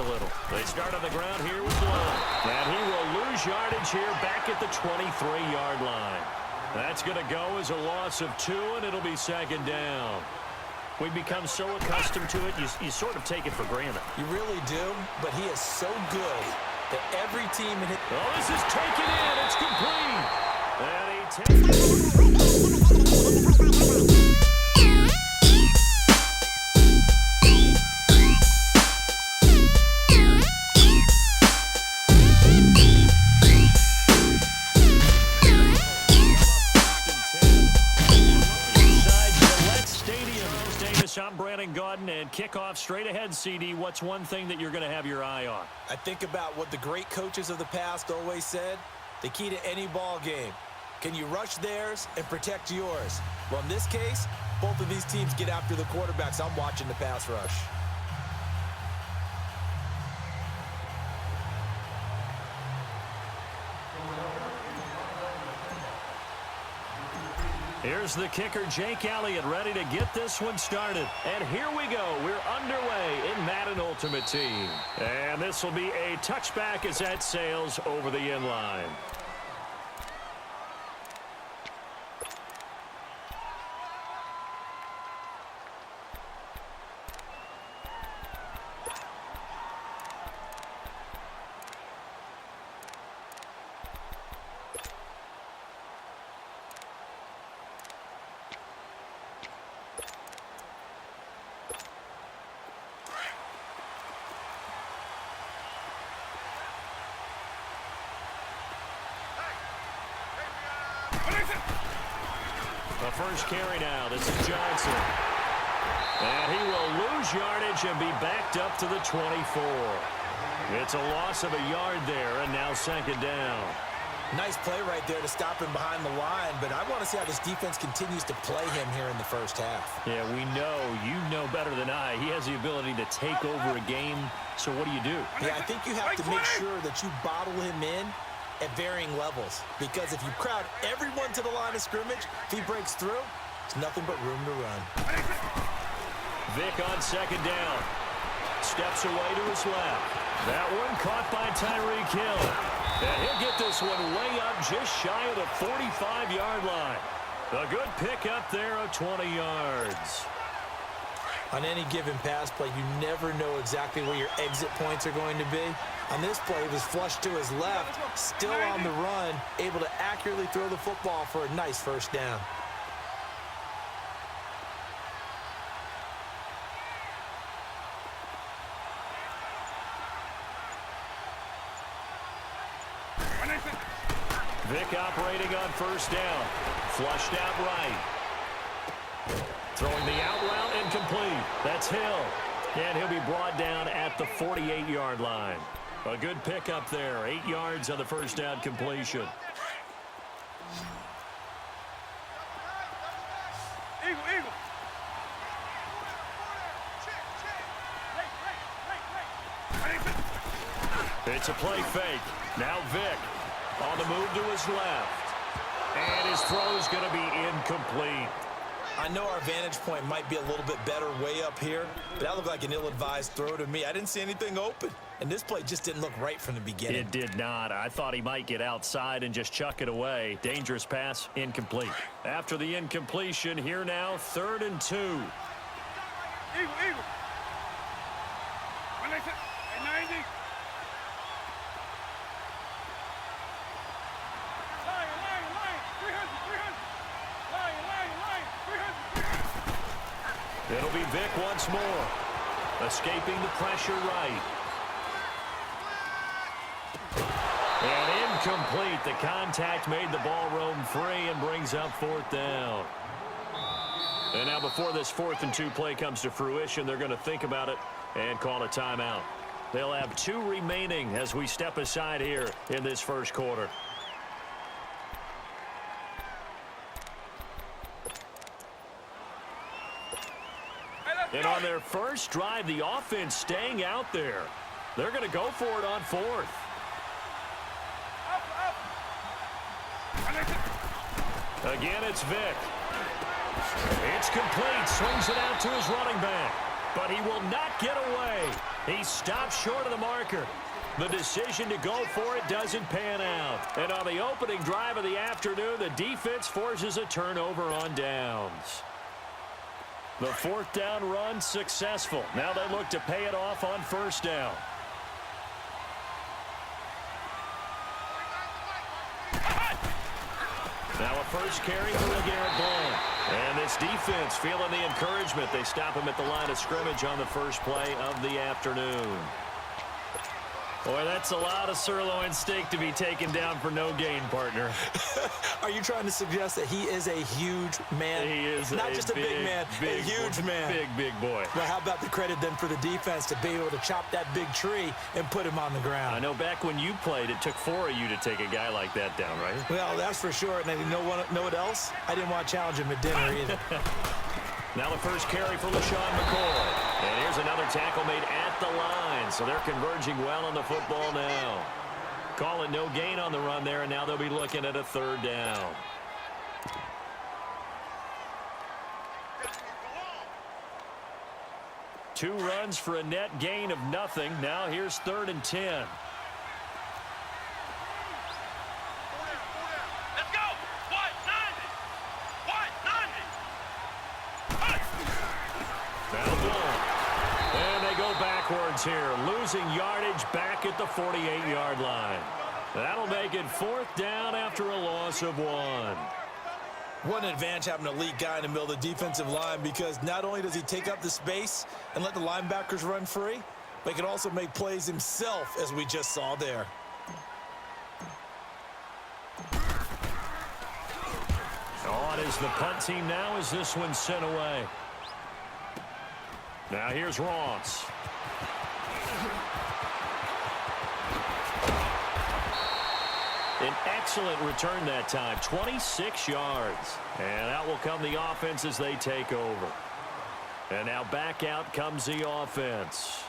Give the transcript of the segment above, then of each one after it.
little. They start on the ground here with one. And he will lose yardage here back at the 23-yard line. That's going to go as a loss of 2, and it'll be second down. We've become so accustomed to it, you sort of take it for granted. You really do, but he is so good that every team in it. Oh, this is taken in. It's complete. And he takes. And kickoff straight ahead, CD. What's one thing that you're going to have your eye on? I think about what the great coaches of the past always said. The key to any ball game. Can you rush theirs and protect yours? Well, in this case, both of these teams get after the quarterbacks. I'm watching the pass rush. Here's the kicker, Jake Elliott, ready to get this one started. And here we go. We're underway in Madden Ultimate Team. And this will be a touchback as that sails over the end line. The first carry now. This is Johnson. And he will lose yardage and be backed up to the 24. It's a loss of a yard there, and now second down. Nice play right there to stop him behind the line, but I want to see how this defense continues to play him here in the first half. Yeah, we know. You know better than I. He has the ability to take over a game, so what do? Yeah, I think you have to make sure that you bottle him in at varying levels, because if you crowd everyone to the line of scrimmage, if he breaks through, it's nothing but room to run. Vic on second down. Steps away to his left. That one caught by Tyreek Hill. And he'll get this one way up just shy of the 45-yard line. A good pick up there of 20 yards. On any given pass play, you never know exactly where your exit points are going to be. On this play, he was flushed to his left, still on the run, able to accurately throw the football for a nice first down. Vic operating on first down. Flushed out right. Throwing the out route incomplete. That's Hill. And he'll be brought down at the 48-yard line. A good pickup there. 8 yards on the first down completion. It's a play fake. Now Vic on the move to his left. And his throw is going to be incomplete. I know our vantage point might be a little bit better way up here, but that looked like an ill-advised throw to me. I didn't see anything open, and this play just didn't look right from the beginning. It did not. I thought he might get outside and just chuck it away. Dangerous pass, incomplete. After the incompletion, here now, 3rd and 2. Eagle. 90. It'll be Vic once more. Escaping the pressure right. And incomplete. The contact made the ball roam free and brings up 4th down. And now before this 4th and 2 play comes to fruition, they're going to think about it and call a timeout. They'll have 2 remaining as we step aside here in this first quarter. And on their first drive, the offense staying out there. They're going to go for it on 4th. Again, it's Vic. It's complete. Swings it out to his running back. but he will not get away. He stopped short of the marker. The decision to go for it doesn't pan out. And on the opening drive of the afternoon, the defense forces a turnover on downs. The fourth down run successful. Now they look to pay it off on first down. Now a first carry for LeGarrette Blount. And this defense feeling the encouragement. They stop him at the line of scrimmage on the first play of the afternoon. Boy, that's a lot of sirloin steak to be taken down for no gain, partner. Are you trying to suggest that he is a huge man? He is not just a big man, a huge man. Big boy. But how about the credit then for the defense to be able to chop that big tree and put him on the ground? I know back when you played, it took 4 of you to take a guy like that down, right? Well, that's for sure. And you know what else? I didn't want to challenge him at dinner either. Now the first carry for LaShawn McCoy. And here's another tackle made at the line. So they're converging well on the football now. Call it no gain on the run there, and now they'll be looking at a third down. Two runs for a net gain of nothing. Now here's 3rd and 10. Backwards here, losing yardage back at the 48-yard line. That'll make it 4th down after a loss of 1. What an advantage having an elite guy in the middle of the defensive line, because not only does he take up the space and let the linebackers run free, but he can also make plays himself, as we just saw there. On is the punt team now as this one's sent away. Now here's Ross. An excellent return that time, 26 yards. And out will come the offense as they take over. And now back out comes the offense.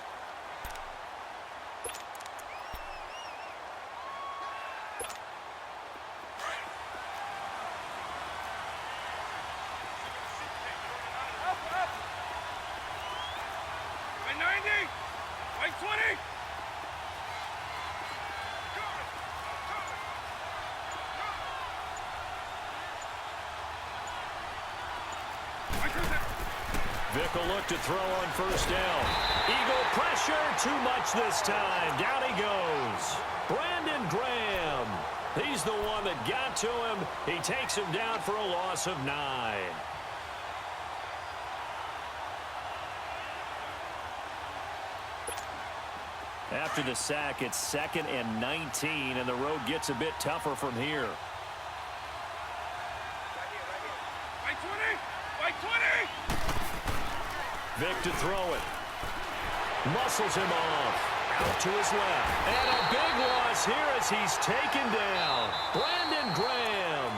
Vick will look to throw on first down. Eagle pressure, too much this time. Down he goes. Brandon Graham. He's the one that got to him. He takes him down for a loss of 9. After the sack, it's 2nd and 19, and the road gets a bit tougher from here. Vick to throw it. Muscles him off. Out to his left. And a big loss here as he's taken down. Brandon Graham.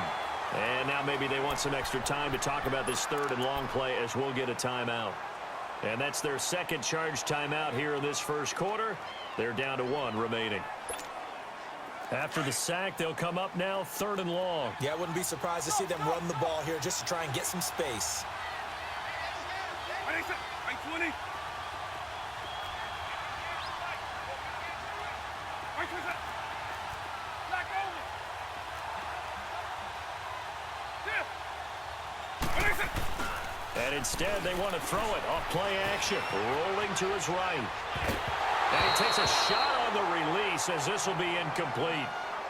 And now maybe they want some extra time to talk about this 3rd and long play as we'll get a timeout. And that's their second charge timeout here in this first quarter. They're down to 1 remaining. After the sack, they'll come up now 3rd and long. Yeah, I wouldn't be surprised to see them run the ball here just to try and get some space. And instead, they want to throw it off play action. Rolling to his right. And he takes a shot on the release as this will be incomplete.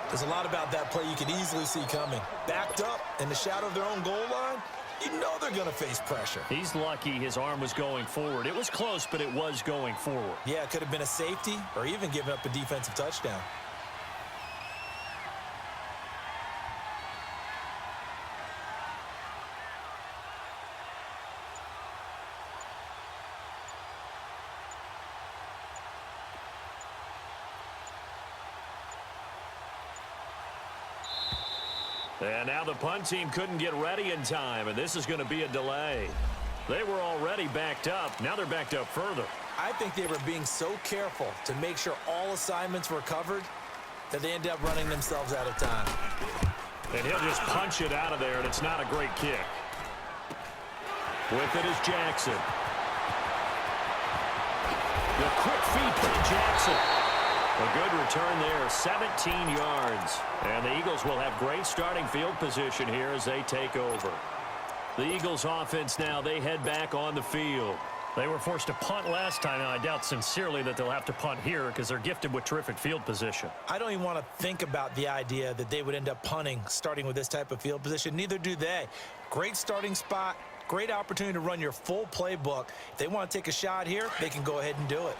There's a lot about that play you could easily see coming. Backed up in the shadow of their own goal line, you know they're going to face pressure. He's lucky his arm was going forward. It was close, but it was going forward. Yeah, it could have been a safety or even given up a defensive touchdown. And now the punt team couldn't get ready in time, and this is going to be a delay. They were already backed up. Now they're backed up further. I think they were being so careful to make sure all assignments were covered that they ended up running themselves out of time. And he'll just punch it out of there, and it's not a great kick. With it is Jackson. The quick feed by Jackson. A good return there, 17 yards. And the Eagles will have great starting field position here as they take over. The Eagles offense now, they head back on the field. They were forced to punt last time, and I doubt sincerely that they'll have to punt here because they're gifted with terrific field position. I don't even want to think about the idea that they would end up punting starting with this type of field position. Neither do they. Great starting spot, great opportunity to run your full playbook. If they want to take a shot here, they can go ahead and do it.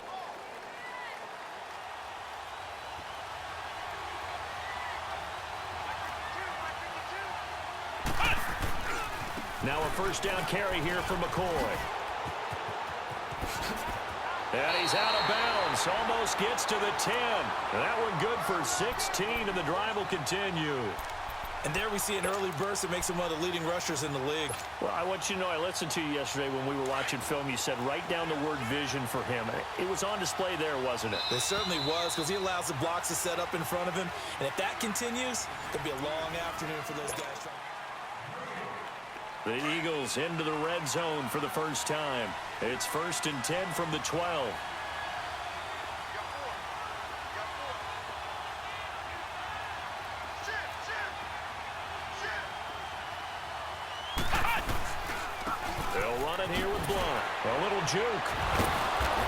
Now a first down carry here for McCoy. And he's out of bounds. Almost gets to the 10. And that one good for 16, and the drive will continue. And there we see an early burst that makes him one of the leading rushers in the league. Well, I want you to know, I listened to you yesterday when we were watching film. You said write down the word vision for him. It was on display there, wasn't it? It certainly was, because he allows the blocks to set up in front of him. And if that continues, it'll be a long afternoon for those guys. The Eagles into the red zone for the first time. It's 1st and 10 from the 12. They'll run it here with Blunt. A little juke.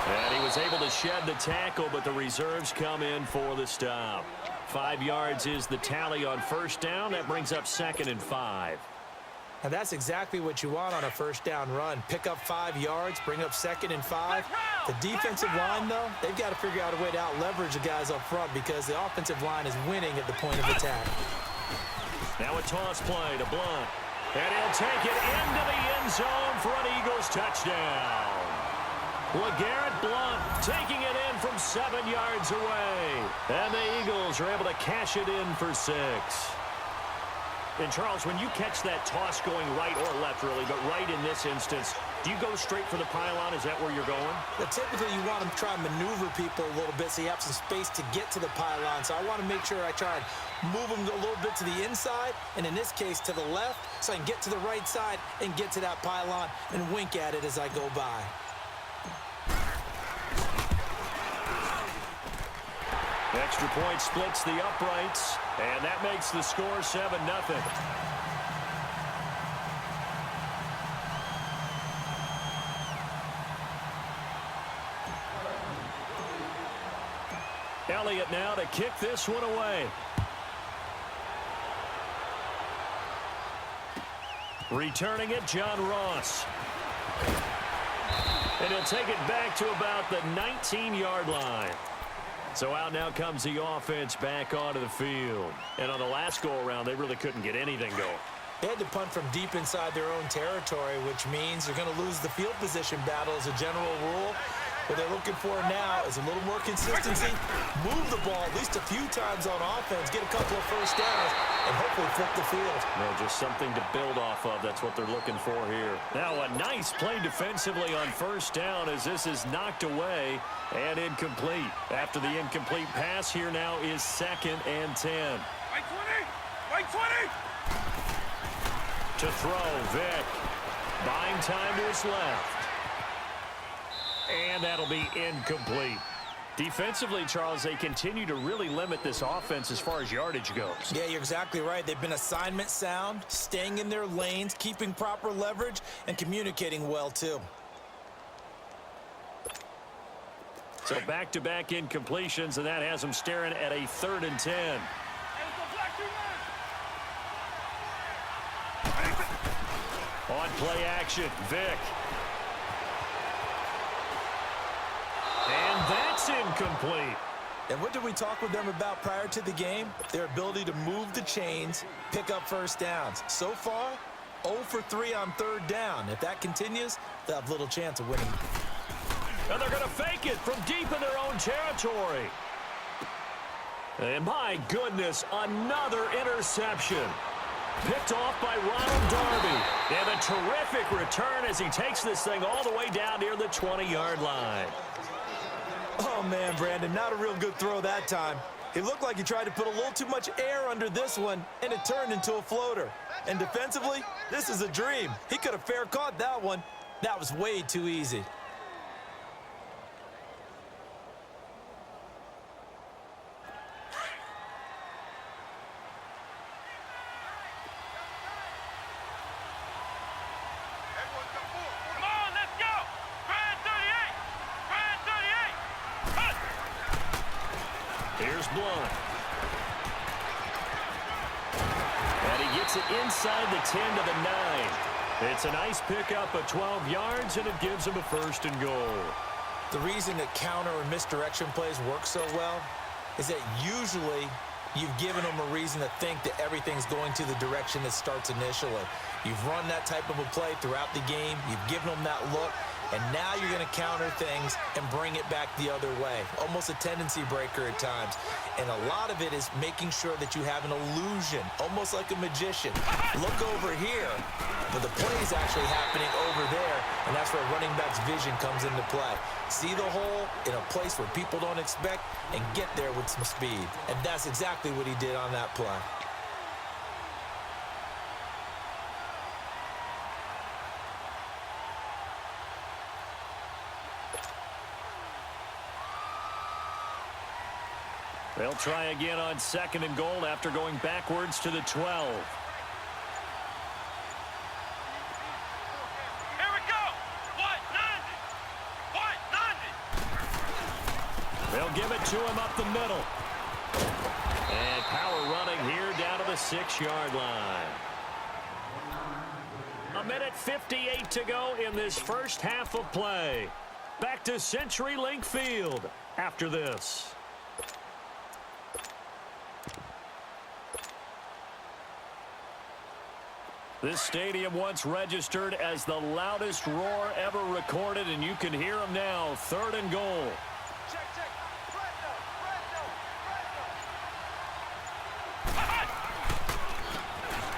And he was able to shed the tackle, but the reserves come in for the stop. 5 yards is the tally on first down. That brings up 2nd and 5. And that's exactly what you want on a first down run. Pick up 5 yards, bring up 2nd and 5. The defensive line, though, they've got to figure out a way to out-leverage the guys up front because the offensive line is winning at the point of attack. Now a toss play to Blunt. And he'll take it into the end zone for an Eagles touchdown. LeGarrette Blunt taking it in from 7 yards away. And the Eagles are able to cash it in for 6. And, Charles, when you catch that toss going right or left, really, but right in this instance, do you go straight for the pylon? Is that where you're going? Well, typically you want to try and maneuver people a little bit so you have some space to get to the pylon. So I want to make sure I try and move them a little bit to the inside, and in this case to the left, so I can get to the right side and get to that pylon and wink at it as I go by. Extra point splits the uprights, and that makes the score 7-0. Elliott now to kick this one away. Returning it, John Ross. And he'll take it back to about the 19-yard line. So out now comes the offense back onto the field. And on the last go-around, they really couldn't get anything going. They had to punt from deep inside their own territory, which means they're going to lose the field position battle as a general rule. What they're looking for now is a little more consistency, move the ball at least a few times on offense, get a couple of first downs, and hopefully flip the field. No, just something to build off of. That's what they're looking for here. Now a nice play defensively on first down as this is knocked away and incomplete. After the incomplete pass, here now is 2nd and 10. Right 20! Right 20! To throw, Vick. Buying time to his left. And that'll be incomplete. Defensively, Charles, they continue to really limit this offense as far as yardage goes. Yeah, you're exactly right. They've been assignment sound, staying in their lanes, keeping proper leverage, and communicating well, too. So back-to-back incompletions, and that has them staring at a 3rd and 10. On play action, Vick. And that's incomplete. And what did we talk with them about prior to the game? Their ability to move the chains, pick up first downs. So far, 0 for 3 on 3rd down. If that continues, they'll have little chance of winning. And they're going to fake it from deep in their own territory. And my goodness, another interception. Picked off by Ronald Darby. And a terrific return as he takes this thing all the way down near the 20-yard line. Oh, man, Brandon, not a real good throw that time. It looked like he tried to put a little too much air under this one, and it turned into a floater. And defensively, this is a dream. He could have fair caught that one. That was way too easy. Here's Blunt. And he gets it inside the 10 to the 9. It's a nice pickup of 12 yards, and it gives him a 1st and goal. The reason that counter or misdirection plays work so well is that usually you've given them a reason to think that everything's going to the direction that starts initially. You've run that type of a play throughout the game. You've given them that look. And now you're going to counter things and bring it back the other way. Almost a tendency breaker at times. And a lot of it is making sure that you have an illusion, almost like a magician. Look over here, but the play is actually happening over there, and that's where running back's vision comes into play. See the hole in a place where people don't expect and get there with some speed. And that's exactly what he did on that play. They'll try again on 2nd and goal after going backwards to the 12. Here we go. What? 90. They'll give it to him up the middle. And power running here down to the 6-yard line. 1:58 to go in this first half of play. Back to CenturyLink Field after this. This stadium once registered as the loudest roar ever recorded, and you can hear them now. 3rd and goal. Check.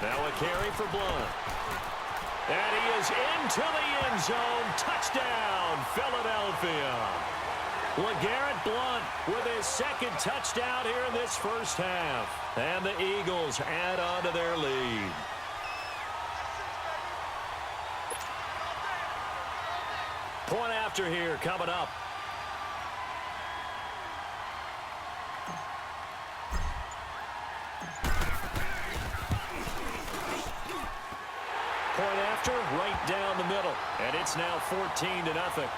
Now a carry for Blunt. And he is into the end zone. Touchdown, Philadelphia. LeGarrette Blunt with his 2nd touchdown here in this first half. And the Eagles add on to their lead. Point after here coming up. Point after, right down the middle. And it's now 14-0.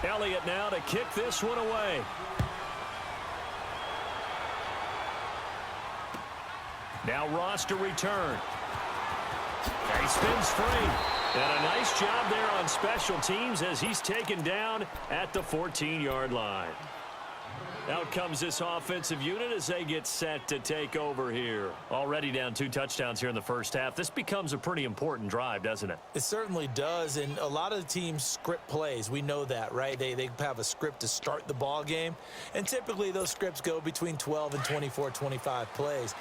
Elliott now to kick this one away. Now Ross to return. And he spins free. And a nice job there on special teams as he's taken down at the 14-yard line. Out comes this offensive unit as they get set to take over here. Already down 2 touchdowns here in the first half. This becomes a pretty important drive, doesn't it? It certainly does, and a lot of the teams script plays. We know that, right? They have a script to start the ball game, and typically those scripts go between 12 and 24, 25 plays.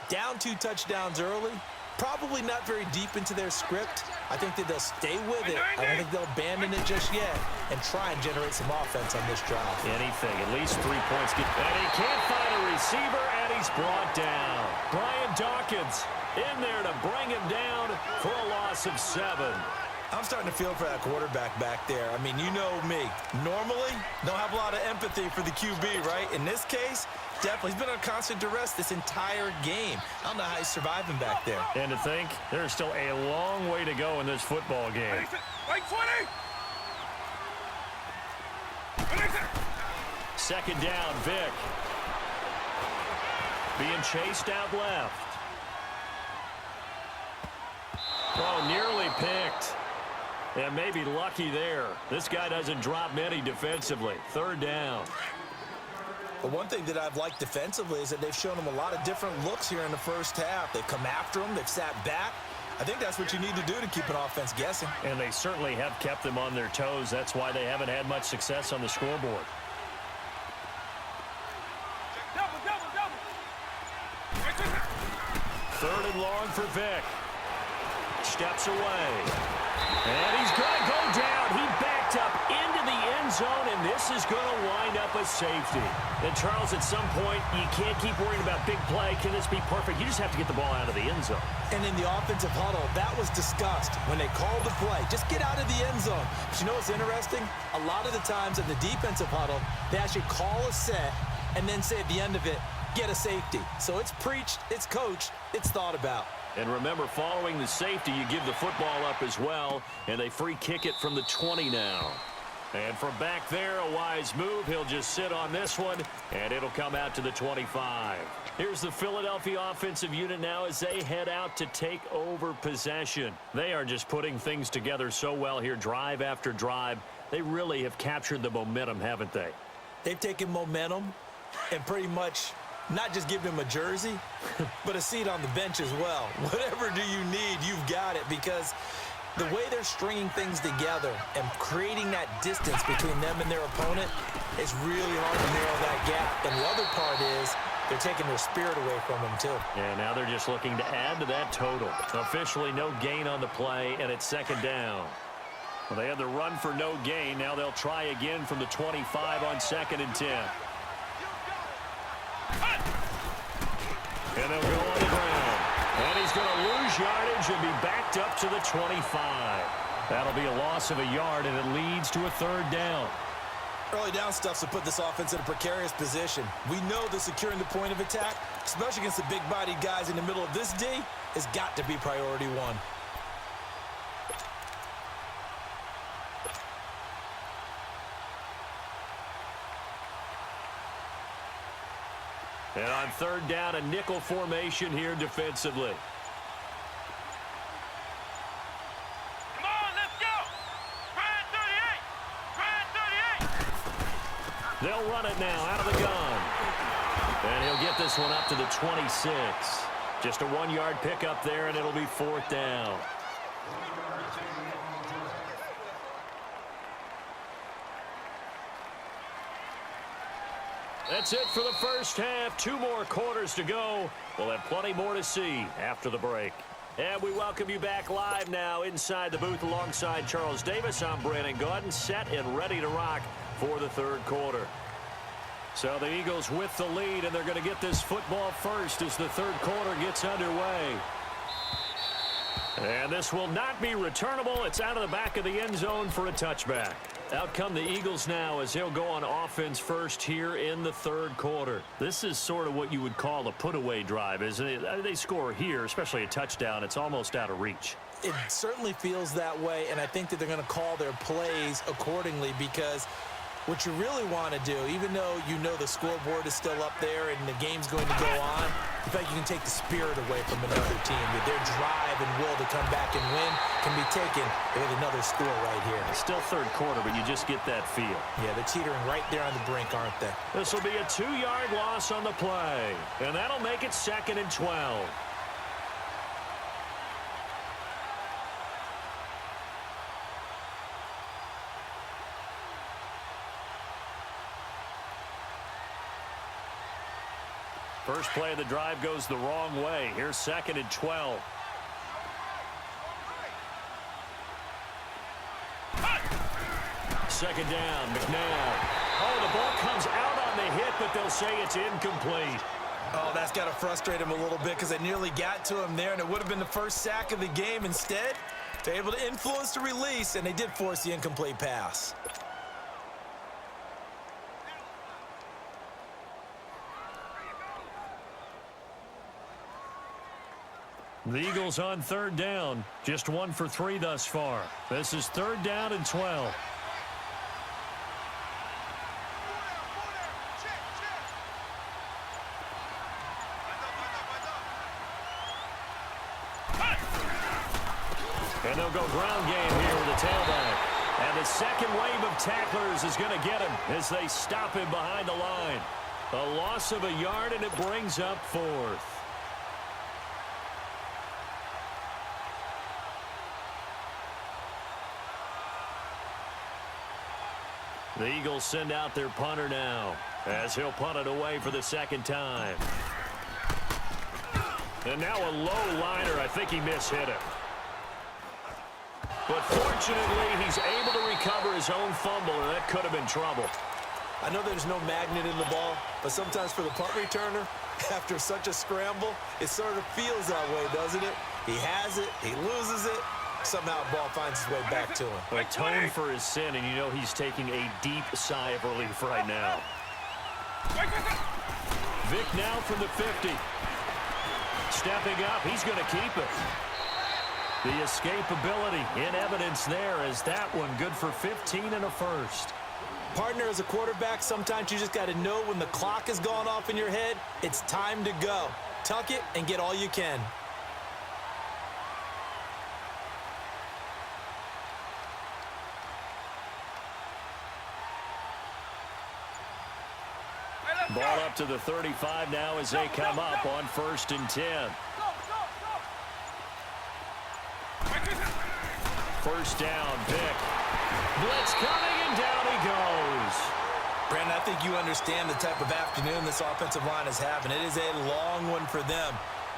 Down 2 touchdowns early, probably not very deep into their script. I think that they'll stay with it. I don't think they'll abandon it just yet and try and generate some offense on this drive. Anything, at least 3 points. And he can't find a receiver, and he's brought down. Brian Dawkins in there to bring him down for a loss of 7. I'm starting to feel for that quarterback back there. I mean, you know me. Normally, don't have a lot of empathy for the QB, right? In this case, definitely. He's been on constant duress this entire game. I don't know how he's surviving back there. And to think, there's still a long way to go in this football game. Right 20. 2nd down, Vick. Being chased out left. Oh, nearly picked. And maybe lucky there. This guy doesn't drop many defensively. 3rd down. But one thing that I've liked defensively is that they've shown him a lot of different looks here in the first half. They've come after him. They've sat back. I think that's what you need to do to keep an offense guessing. And they certainly have kept them on their toes. That's why they haven't had much success on the scoreboard. Double. 3rd and long for Vick. Steps away. And he's going to go down. He backed up into the end zone, and this is going to wind up a safety. And, Charles, at some point, you can't keep worrying about big play. Can this be perfect? You just have to get the ball out of the end zone. And in the offensive huddle, that was discussed when they called the play. Just get out of the end zone. But you know what's interesting? A lot of the times in the defensive huddle, they actually call a set and then say at the end of it, get a safety. So it's preached, it's coached, it's thought about. And remember, following the safety, you give the football up as well, and they free kick it from the 20 now. And from back there, a wise move. He'll just sit on this one, and it'll come out to the 25. Here's the Philadelphia offensive unit now as they head out to take over possession. They are just putting things together so well here, drive after drive. They really have captured the momentum, haven't they? They've taken momentum and pretty much not just given him a jersey, but a seat on the bench as well. Whatever do you need, you've got it, because the way they're stringing things together and creating that distance between them and their opponent is really hard to narrow that gap. And the other part is they're taking their spirit away from them, too. And now they're just looking to add to that total. Officially no gain on the play, and it's second down. Well, they had the run for no gain. Now they'll try again from the 25 on 2nd and 10. And they'll go on the ground. And he's going to lose yardage and be backed up to the 25. That'll be a loss of a yard, and it leads to a 3rd down. Early down stuff's to put this offense in a precarious position. We know that securing the point of attack, especially against the big-bodied guys in the middle of this D, has got to be priority one. And on 3rd down, a nickel formation here defensively. Come on, let's go. Brand 38. Brand 38. They'll run it now out of the gun. And he'll get this one up to the 26. Just a 1-yard pickup there, and it'll be 4th down. That's it for the first half. 2 more quarters to go. We'll have plenty more to see after the break. And we welcome you back live now inside the booth alongside Charles Davis. I'm Brandon Gaudin, set and ready to rock for the 3rd quarter. So the Eagles with the lead, and they're going to get this football first as the 3rd quarter gets underway. And this will not be returnable. It's out of the back of the end zone for a touchback. Out come the Eagles now as they'll go on offense first here in the 3rd quarter. This is sort of what you would call a put-away drive, isn't it? They score here, especially a touchdown. It's almost out of reach. It certainly feels that way, and I think that they're going to call their plays accordingly, because what you really want to do, even though you know the scoreboard is still up there and the game's going to go on, in fact, you can take the spirit away from another team. That their drive and will to come back and win can be taken with another score right here. It's still 3rd quarter, but you just get that feel. Yeah, they're teetering right there on the brink, aren't they? This will be a 2-yard loss on the play, and that'll make it 2nd and 12. First play of the drive goes the wrong way. Here's 2nd and 12. Second down, McNabb. Oh, the ball comes out on the hit, but they'll say it's incomplete. Oh, that's got to frustrate him a little bit, because they nearly got to him there, and it would have been the first sack of the game. Instead, they're able to influence the release, and they did force the incomplete pass. The Eagles on 3rd down. Just 1 for 3 thus far. This is 3rd down and 12. And they'll go ground game here with the tailback. And the second wave of tacklers is going to get him as they stop him behind the line. A loss of a yard, and it brings up 4th. The Eagles send out their punter now as he'll punt it away for the 2nd time. And now a low liner. I think he mishit it. But fortunately, he's able to recover his own fumble, and that could have been trouble. I know there's no magnet in the ball, but sometimes for the punt returner, after such a scramble, it sort of feels that way, doesn't it? He has it, he loses it, somehow the ball finds its way back to him. Atone for his sin, and you know he's taking a deep sigh of relief right now. Vic now from the 50. stepping up. He's going to keep it. The escapability in evidence there as that one good for 15 and a first. Partner, as a quarterback, sometimes you just got to know when the clock has gone off in your head, it's time to go. Tuck it and get all you can. Ball up to the 35 now as they come up on 1st and 10. First down, Vick. Blitz coming, and down he goes. Brandon, I think you understand the type of afternoon this offensive line is having. It is a long one for them.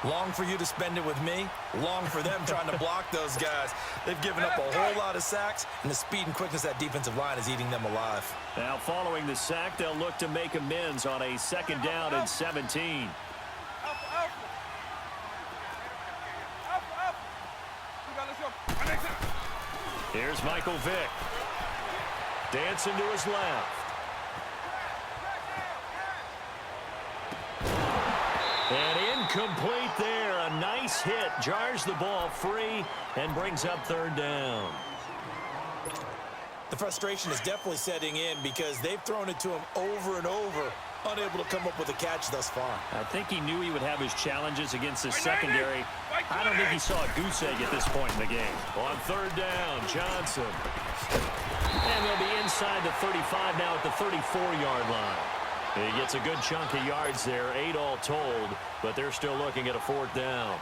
Long for you to spend it with me. Long for them trying to block those guys. They've given up a whole lot of sacks, and the speed and quickness of that defensive line is eating them alive. Now following the sack, they'll look to make amends on a 2nd down and 17. Here's Michael Vick. Dancing to his left. And incomplete there. A nice hit. Jars the ball free and brings up 3rd down. The frustration is definitely setting in because they've thrown it to him over and over, unable to come up with a catch thus far. I think he knew he would have his challenges against his secondary. I don't think he saw a goose egg at this point in the game. On 3rd down, Johnson. And they'll be inside the 35 now at the 34-yard line. He gets a good chunk of yards there, 8 all told, but they're still looking at a 4th down.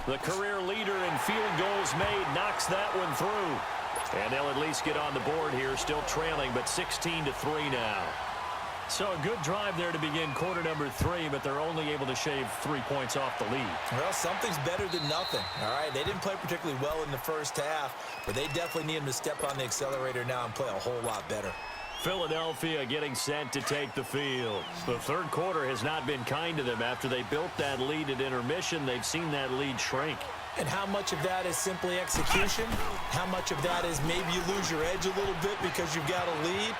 The career leader in field goals made knocks that one through. And they'll at least get on the board here, still trailing, but 16-3 now. So a good drive there to begin quarter number 3, but they're only able to shave 3 points off the lead. Well, something's better than nothing, all right? They didn't play particularly well in the first half, but they definitely need them to step on the accelerator now and play a whole lot better. Philadelphia getting set to take the field. The 3rd quarter has not been kind to them. After they built that lead at intermission, they've seen that lead shrink. And how much of that is simply execution? How much of that is maybe you lose your edge a little bit because you've got a lead?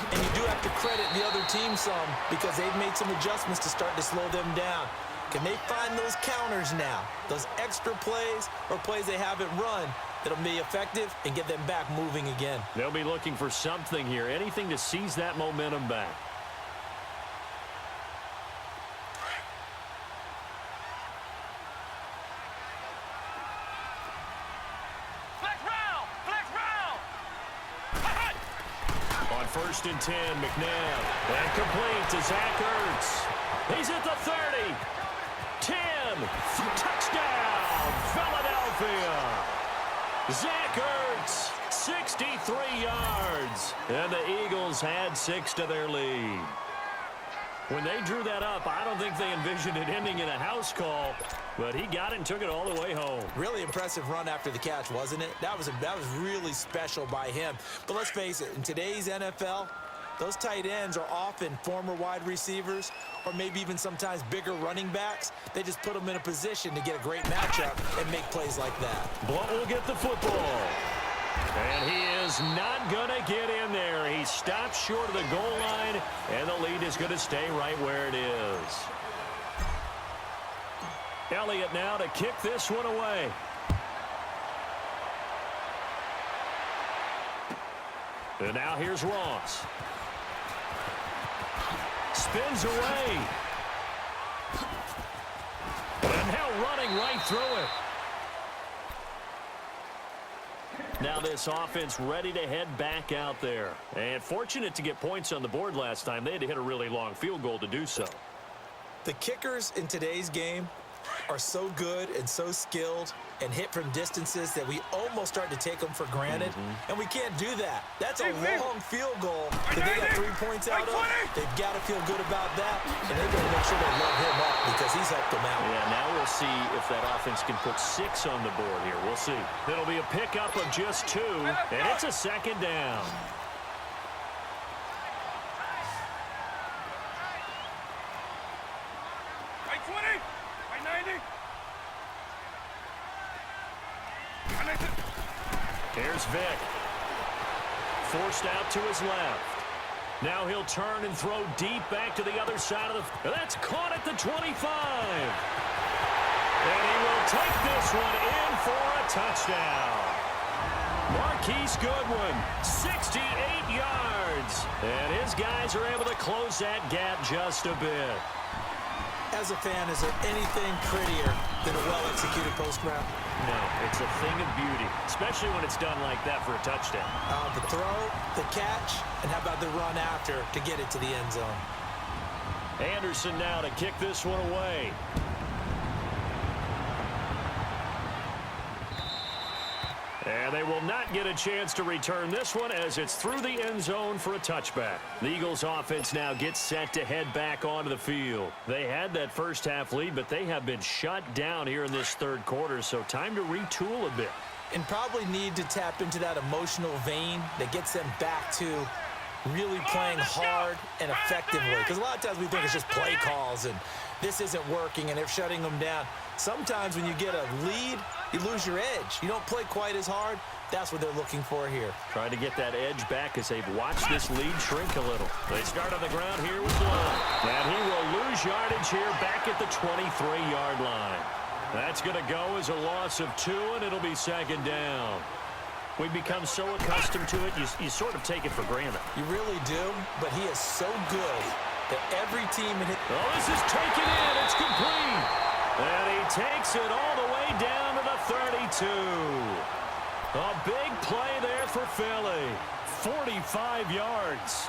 And you do have to credit the other team some because they've made some adjustments to start to slow them down. Can they find those counters now, those extra plays or plays they haven't run that'll be effective and get them back moving again? They'll be looking for something here, anything to seize that momentum back. On 1st and 10, McNabb. And complete to Zach Ertz. He's at the 30. 10. Touchdown, Philadelphia. Zach Ertz, 63 yards. And the Eagles had 6 to their lead. When they drew that up, I don't think they envisioned it ending in a house call, but he got it and took it all the way home. Really impressive run after the catch, wasn't it? That was really special by him. But let's face it, in today's NFL, those tight ends are often former wide receivers or maybe even sometimes bigger running backs. They just put them in a position to get a great matchup and make plays like that. Blunt will get the football. And he is not going to get in there. He stops short of the goal line, and the lead is going to stay right where it is. Elliott now to kick this one away. And now here's Ross. Spins away. And now running right through it. Now this offense ready to head back out there. And fortunate to get points on the board last time. They had to hit a really long field goal to do so. The kickers in today's game are so good and so skilled and hit from distances that we almost start to take them for granted. And we can't do that. That's a long field goal that they got 3 points out of. They've got to feel good about that, and they've got to make sure they love him up because he's helped them out. Yeah, now we'll see if that offense can put 6 on the board here. We'll see. It'll be a pickup of just 2, and it's a 2nd down. By 20, by 90. Here's Vick. Forced out to his left. Now he'll turn and throw deep back to the other side of the... That's caught at the 25. And he will take this one in for a touchdown. Marquise Goodwin, 68 yards. And his guys are able to close that gap just a bit. As a fan, is there anything prettier than a well-executed post route? No, it's a thing of beauty, especially when it's done like that for a touchdown. The throw, the catch, and how about the run after to get it to the end zone? Anderson now to kick this one away. And they will not get a chance to return this one as it's through the end zone for a touchback. The Eagles offense now gets set to head back onto the field. They had that first half lead, but they have been shut down here in this third quarter, so time to retool a bit. And probably need to tap into that emotional vein that gets them back to really playing hard and effectively. Because a lot of times we think it's just play calls and this isn't working and they're shutting them down. Sometimes when you get a lead, you lose your edge. You don't play quite as hard. That's what they're looking for here. Trying to get that edge back as they've watched this lead shrink a little. They start on the ground here with Love. And he will lose yardage here back at the 23-yard line. That's going to go as a loss of 2, and it'll be second down. We've become so accustomed to it, you sort of take it for granted. You really do, but he is so good that every team in it... Oh, this is taken in. It's complete. And he takes it all the way down to the 32. A big play there for Philly. 45 yards.